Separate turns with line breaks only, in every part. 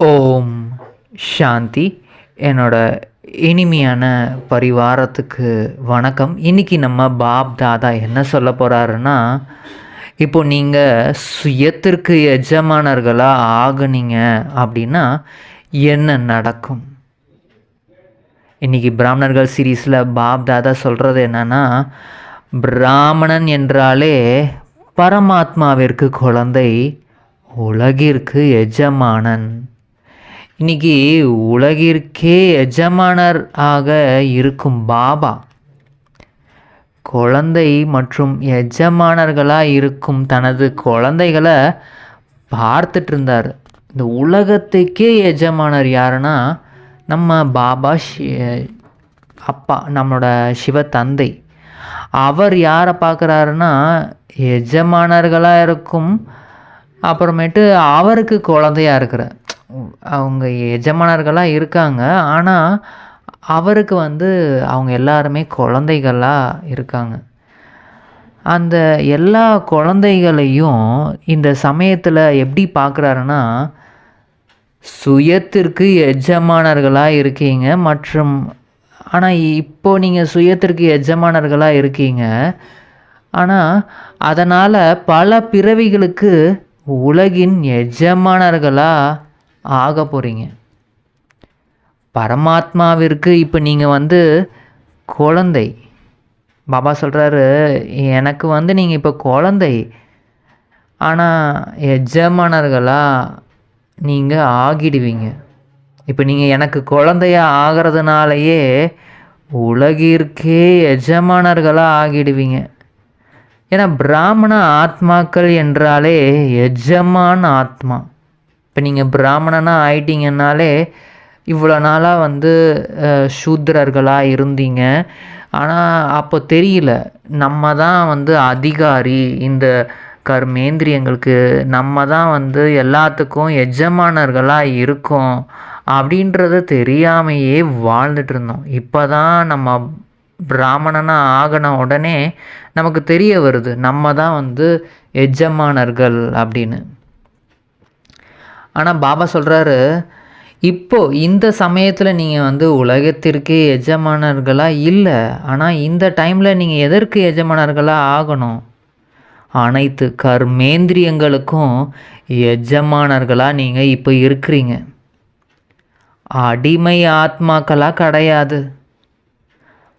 ஓம் சாந்தி. என்னோட இனிமையான பரிவாரத்துக்கு வணக்கம். இன்றைக்கி நம்ம பாப் தாதா என்ன சொல்ல போகிறாருன்னா, இப்போ நீங்கள் சுயத்திற்கு எஜமானர்களாக ஆகுனீங்க அப்படின்னா என்ன நடக்கும்? இன்றைக்கி பிராமணர்கள் சீரீஸில் பாப் தாதா சொல்கிறது என்னென்னா, பிராமணன் என்றாலே பரமாத்மாவிற்கு குழந்தை, உலகிற்கு எஜமானன். இன்னைக்கு உலகிற்கே எஜமானர் ஆக இருக்கும் பாபா குழந்தை மற்றும் எஜமானர்களாக இருக்கும் தனது குழந்தைகளை பார்த்துட்டு இருந்தார். இந்த உலகத்துக்கே எஜமானர் யாருன்னா நம்ம பாபா அப்பா, நம்மளோட சிவ தந்தை. அவர் யாரை பார்க்குறாருன்னா எஜமானர்களாக இருக்கும், அப்புறமேட்டு அவருக்கு குழந்தையாக இருக்கிற அவங்க எஜமானர்களாக இருக்காங்க. ஆனால் அவருக்கு அவங்க எல்லாருமே குழந்தைகளாக இருக்காங்க. அந்த எல்லா குழந்தைகளையும் இந்த சமயத்தில் எப்படி பார்க்குறாருன்னா, சுயத்திற்கு எஜமானர்களாக இருக்கீங்க மற்றும் ஆனால் இப்போது நீங்கள் சுயத்திற்கு எஜமானர்களாக இருக்கீங்க. ஆனால் அதனால் பல பிறவிகளுக்கு உலகின் எஜமானர்களாக ஆக போகிறீங்க. பரமாத்மாவிற்கு இப்போ நீங்கள் குழந்தை. பாபா சொல்கிறாரு, எனக்கு நீங்கள் இப்போ குழந்தை, ஆனால் எஜமானர்களாக நீங்கள் ஆகிடுவீங்க. இப்போ நீங்கள் எனக்கு குழந்தையாக ஆகிறதுனாலையே உலகிற்கே எஜமானர்களாக ஆகிடுவீங்க. ஏன்னா பிராமண ஆத்மாக்கள் என்றாலே எஜமான ஆத்மா. இப்போ நீங்கள் பிராமணனாக ஆயிட்டீங்கன்னாலே இவ்வளோ நாளாக சூத்திரர்களாக இருந்தீங்க. ஆனால் அப்போ தெரியல, நம்ம தான் அதிகாரி, இந்த கர்மேந்திரியங்களுக்கு நம்ம தான் எல்லாத்துக்கும் எஜமானர்களாக இருக்கோம் அப்படின்றது தெரியாமையே வாழ்ந்துட்டு இருந்தோம். இப்போ தான் நம்ம பிராமணனாக ஆகின உடனே நமக்கு தெரிய வருது நம்ம தான் எஜமானர்கள் அப்படின்னு. ஆனால் பாபா சொல்கிறாரு, இப்போது இந்த சமயத்தில் நீங்கள் உலகத்திற்கே எஜமானர்களாக இல்லை. ஆனால் இந்த டைமில் நீங்கள் எதற்கு எஜமானர்களாக ஆகணும்? அனைத்து கர்மேந்திரியங்களுக்கும் எஜமானர்களாக நீங்கள் இப்போ இருக்கிறீங்க. அடிமை ஆத்மாக்களாக கிடையாது.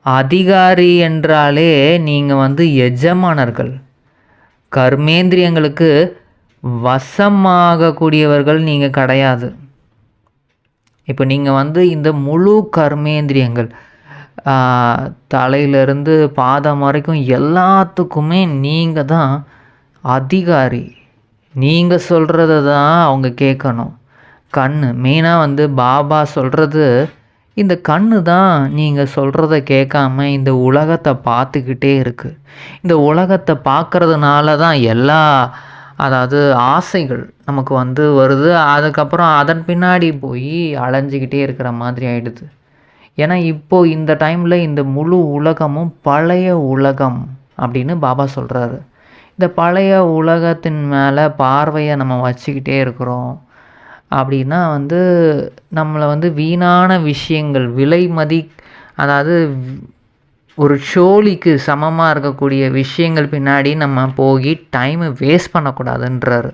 அதிகாரி என்றாலே நீங்கள் எஜமானர்கள். கர்மேந்திரியங்களுக்கு வசமாகக்கூடியவர்கள் நீங்கள் கிடையாது. இப்போ நீங்கள் இந்த முழு கர்மேந்திரியங்கள் தலையிலிருந்து பாதம் வரைக்கும் எல்லாத்துக்குமே நீங்கள் தான் அதிகாரி. நீங்கள் சொல்கிறத தான் அவங்க கேட்கணும். கண்ணு மெயினாக பாபா சொல்கிறது, இந்த கண்ணு தான் நீங்கள் சொல்கிறத கேட்காம இந்த உலகத்தை பார்த்துக்கிட்டே இருக்குது. இந்த உலகத்தை பார்க்குறதுனால தான் எல்லா ஆசைகள் நமக்கு வருது. அதுக்கப்புறம் அதன் பின்னாடி போய் அலைஞ்சிக்கிட்டே இருக்கிற மாதிரி ஆகிடுது. ஏன்னா இப்போது இந்த டைமில் இந்த முழு உலகமும் பழைய உலகம் அப்படின்னு பாபா சொல்கிறாரு. இந்த பழைய உலகத்தின் மேலே பார்வையை நம்ம வச்சுக்கிட்டே இருக்கிறோம். அப்படின்னா நம்மளை வீணான விஷயங்கள், விலை ஒரு ஷோலிக்கு சமமாக இருக்கக்கூடிய விஷயங்கள் பின்னாடி நம்ம போய் டைமை வேஸ்ட் பண்ணக்கூடாதுன்றாரு.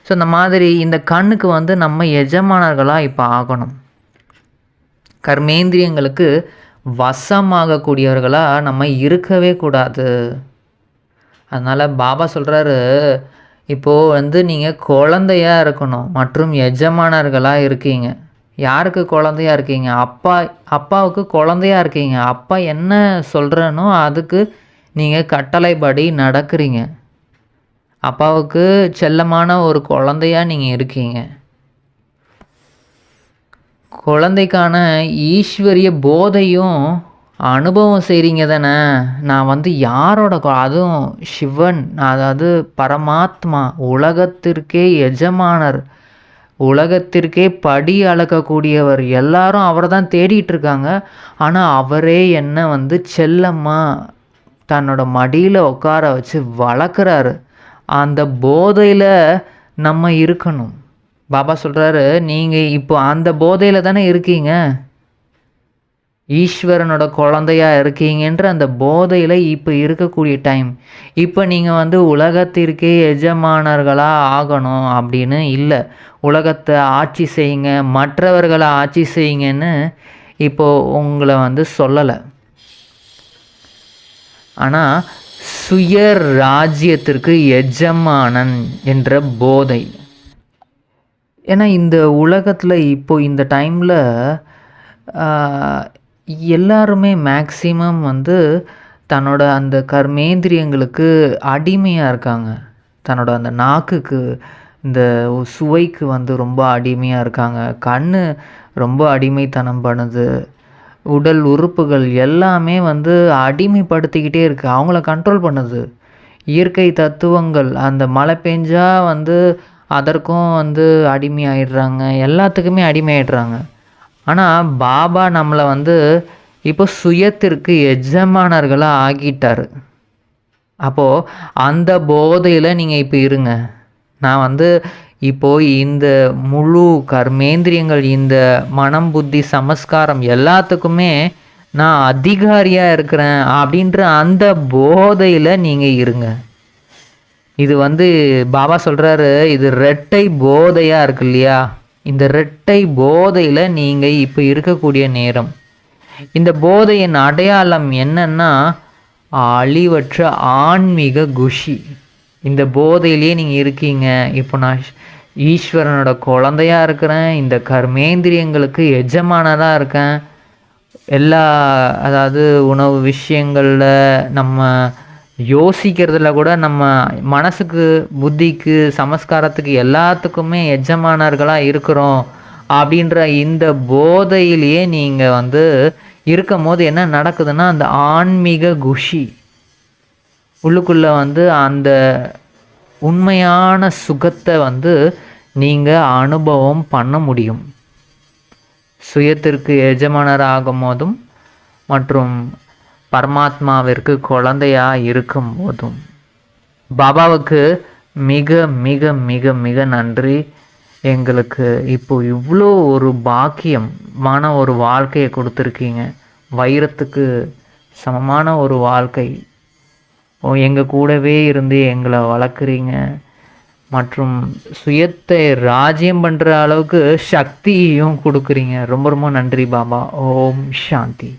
ஸோ இந்த மாதிரி இந்த கண்ணுக்கு நம்ம எஜமானர்களாக இப்போ ஆகணும். கர்மேந்திரியங்களுக்கு வசமாகக்கூடியவர்களாக நம்ம இருக்கவே கூடாது. அதனால் பாபா சொல்கிறாரு, இப்போது நீங்கள் குழந்தையாக இருக்கணும் மற்றும் எஜமானர்களாக இருக்கீங்க. யாருக்கு குழந்தையாக இருக்கீங்க? அப்பாவுக்கு குழந்தையாக இருக்கீங்க. அப்பா என்ன சொல்கிறனோ அதுக்கு நீங்கள் கட்டளைப்படி நடக்கிறீங்க. அப்பாவுக்கு செல்லமான ஒரு குழந்தையாக நீங்கள் இருக்கீங்க. குழந்தைக்கான ஈஸ்வரிய போதையும் அனுபவம் செய்கிறீங்க தானே. நான் யாரோட அதுவும் சிவன், அதாவது பரமாத்மா, உலகத்திற்கே எஜமானர், உலகத்திற்கே படி அளக்கக்கூடியவர். எல்லாரும் அவரை தான் தேடிட்டு இருக்காங்க. ஆனால் அவரே என்ன செல்லமாக தன்னோட மடியில் உட்கார வச்சு வளர்க்குறாரு. அந்த போதையில் நம்ம இருக்கணும். பாபா சொல்கிறாரு, நீங்கள் இப்போ அந்த போதையில் தானே இருக்கீங்க, ஈஸ்வரனோட குழந்தையா இருக்கீங்கன்ற அந்த போதையில் இப்போ இருக்கக்கூடிய டைம். இப்போ நீங்கள் வந்து உலகத்திற்கே எஜமானர்களாக ஆகணும் அப்படின்னு இல்லை, உலகத்தை ஆட்சி செய்யுங்க, மற்றவர்களை ஆட்சி செய்யுங்கன்னு இப்போது உங்களை வந்து சொல்லலை. ஆனால் சுய ராஜ்யத்திற்கு எஜமானன் என்ற போதை. ஏன்னா இந்த உலகத்தில் இப்போ இந்த டைமில் எல்லாருமே மேக்சிமம் வந்து தன்னோட அந்த கர்மேந்திரியங்களுக்கு அடிமையாக இருக்காங்க. தன்னோட அந்த நாக்குக்கு, இந்த சுவைக்கு வந்து ரொம்ப அடிமையாக இருக்காங்க. கண் ரொம்ப அடிமைத்தனம் பண்ணுது. உடல் உறுப்புகள் எல்லாமே வந்து அடிமைப்படுத்திக்கிட்டே இருக்குது, அவங்கள கண்ட்ரோல் பண்ணுது. இயற்கை தத்துவங்கள், அந்த மழை பெஞ்சா வந்து அதற்கும் வந்து அடிமையாயிடுறாங்க, எல்லாத்துக்குமே அடிமையாயிடுறாங்க. ஆனால் பாபா நம்மளை வந்து இப்போ சுயத்திற்கு எஜமானர்களாக ஆக்கிட்டார். அப்போது அந்த போதையில் நீங்கள் இப்போ இருங்க. நான் வந்து இப்போது இந்த முழு கர்மேந்திரியங்கள், இந்த மனம் புத்தி சமஸ்காரம் எல்லாத்துக்குமே நான் அதிகாரியாக இருக்கிறேன் அப்படின்ற அந்த போதையில் நீங்கள் இருங்க. இது வந்து பாபா சொல்கிறாரு, இது ரெட்டை போதையாக இருக்கு இல்லையா, இந்த ரெட்டை போதையில் நீங்கள் இப்போ இருக்கக்கூடிய நேரம். இந்த போதையின் அடையாளம் என்னன்னா அழிவற்ற ஆன்மீக குஷி. இந்த போதையிலே நீங்கள் இருக்கீங்க. இப்போ நான் ஈஸ்வரனோட குழந்தையாக இருக்கிறேன், இந்த கர்மேந்திரியங்களுக்கு எஜமானராக இருக்கேன். எல்லா அதாவது உணவு விஷயங்களில், நம்ம யோசிக்கிறதுல கூட, நம்ம மனசுக்கு, புத்திக்கு, சமஸ்காரத்துக்கு எல்லாத்துக்குமே எஜமானர்களாக இருக்கிறோம் அப்படின்ற இந்த போதையிலேயே நீங்கள் வந்து இருக்கும் போது என்ன நடக்குதுன்னா, அந்த ஆன்மீக குஷி உள்ளுக்குள்ளே வந்து அந்த உண்மையான சுகத்தை வந்து நீங்கள் அனுபவம் பண்ண முடியும். சுயத்திற்கு எஜமானராகும் போதும் மற்றும் பரமாத்மாவிற்கு குழந்தையாக இருக்கும் போதும். பாபாவுக்கு மிக மிக மிக மிக நன்றி. எங்களுக்கு இப்போ இவ்வளோ ஒரு பாக்கியமான ஒரு வாழ்க்கையை கொடுத்துருக்கீங்க. வைரத்துக்கு சமமான ஒரு வாழ்க்கை. எங்கள் கூடவே இருந்து எங்களை வளர்க்குறீங்க மற்றும் சுயத்தை ராஜ்யம் பண்ணுற அளவுக்கு சக்தியும் கொடுக்குறீங்க. ரொம்ப ரொம்ப நன்றி பாபா. ஓம் சாந்தி.